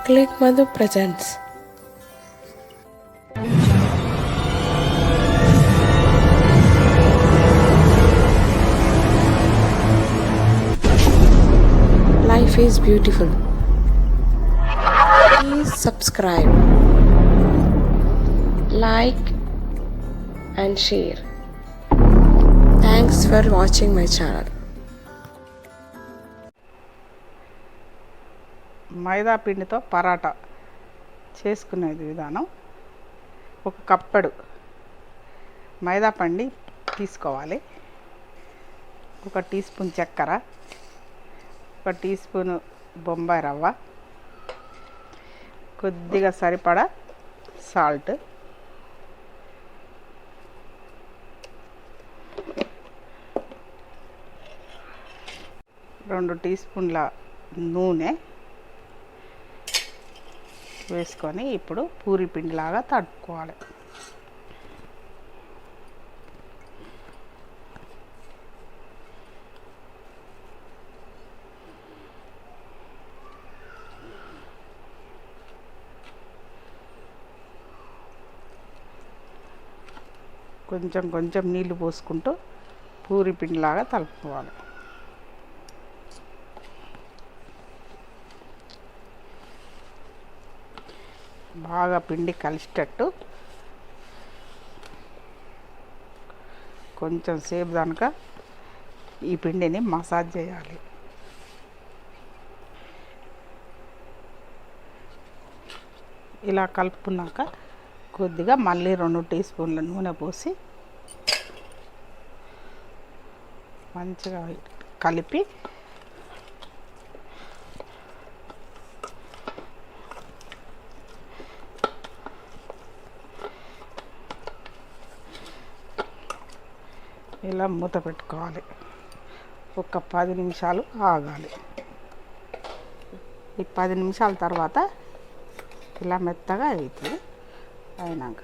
Click Madhu presents. Life is beautiful. Please subscribe, like and share. Thanks for watching my channel. మైదా పిండితో పరాటా చేసుకునేది విధానం. ఒక కప్పెడు మైదా పిండి తీసుకోవాలి. 1 టీ స్పూన్ చక్కెర, 1 టీ స్పూన్ బొంబాయి రవ్వ, కొద్దిగా సరిపడా సాల్ట్, రెండు టీ స్పూన్ల నూనె వేసుకొని ఇప్పుడు పూరి పిండిలాగా తడుపుకోవాలి. కొంచెం కొంచెం నీళ్లు పోసుకుంటూ పూరి పిండిలాగా తలుపుకోవాలి. బాగా పిండి కలిసేటట్టు కొంచెం సేపు దాకా ఈ పిండిని మసాజ్ చేయాలి. ఇలా కలుపుకున్నాక కొద్దిగా మళ్ళీ 2 టీ స్పూన్ల నూనె పోసి మంచిగా కలిపి ఇలా మూత పెట్టుకోవాలి. ఒక 10 నిమిషాలు ఆగాలి. ఈ 10 నిమిషాల తర్వాత ఇలా మెత్తగా అవుతుంది. అయినాక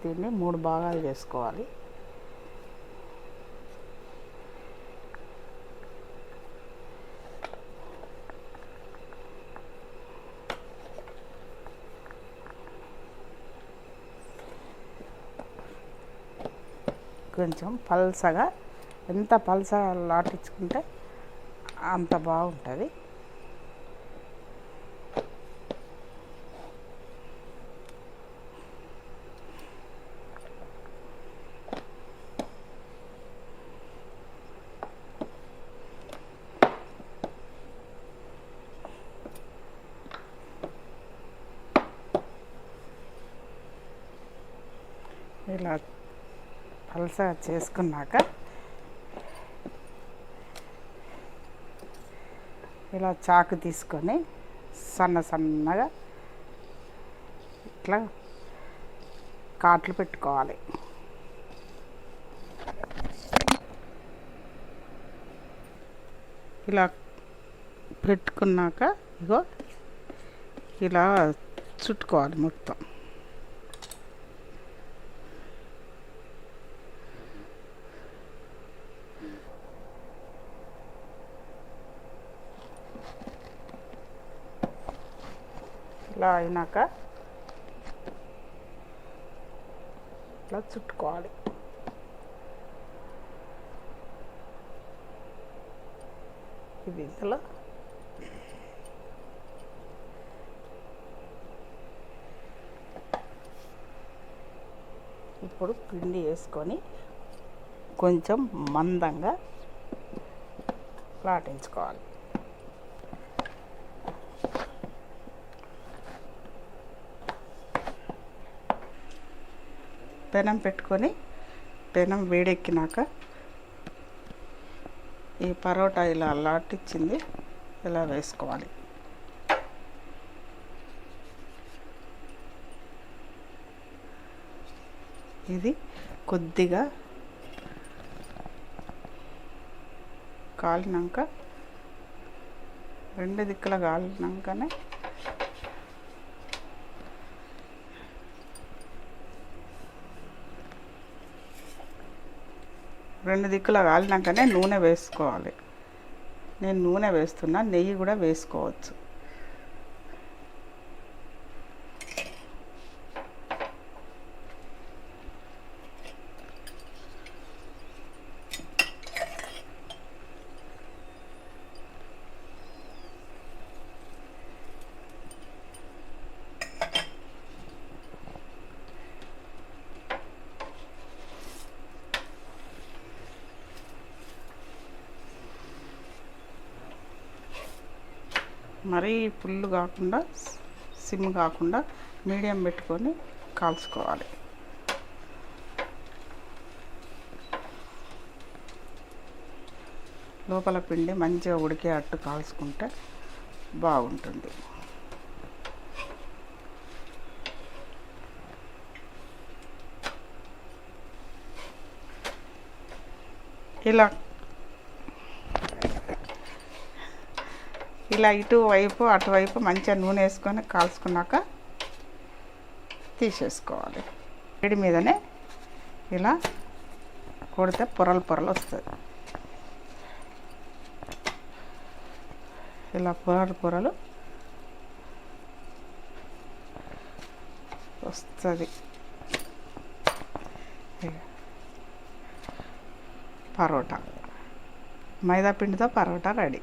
దీన్ని 3 భాగాలు చేసుకోవాలి. కొంచెం పల్సగా, ఎంత పల్సగా లాటించుకుంటే అంత బాగుంటుంది. ఇలా పల్సగా చేసుకున్నాక ఇలా చాకు తీసుకొని సన్నగా ఇట్లా కాట్లు పెట్టుకోవాలి. ఇలా పెట్టుకున్నాక ఇగో ఇలా చుట్టుకోవాలి మొత్తం. ఇలా అయినాక ఇట్లా చుట్టుకోవాలి. ఇది ఇందులో ఇప్పుడు పిండి వేసుకొని కొంచెం మందంగా లాటించుకోవాలి. పెనం పెట్టుకొని పెనం వేడెక్కినాక ఈ పరోటా ఇలా లాటిచ్చింది ఇలా వేసుకోవాలి. ఇది కొద్దిగా కాలినాక 2 దిక్కుల కాలినాకనే నూనె వేసుకోవాలి. నేను నూనె వేస్తున్నా, నెయ్యి కూడా వేసుకోవచ్చు. మరీ ఫుల్ కాకుండా సిమ్ కాకుండా మీడియం పెట్టుకొని కాల్చుకోవాలి. లోపల పిండి మంచిగా ఉడికే అట్టు కాల్చుకుంటే బాగుంటుంది. ఇలా ఇటువైపు అటువైపు మంచిగా నూనె వేసుకొని కాల్చుకున్నాక తీసేసుకోవాలి. వేడి మీదనే ఇలా కొడితే పొరలు పొరలు వస్తుంది. ఇలా పొరలు పొరలు వస్తుంది. పరోటా మైదా పిండితో పరోటా రెడీ.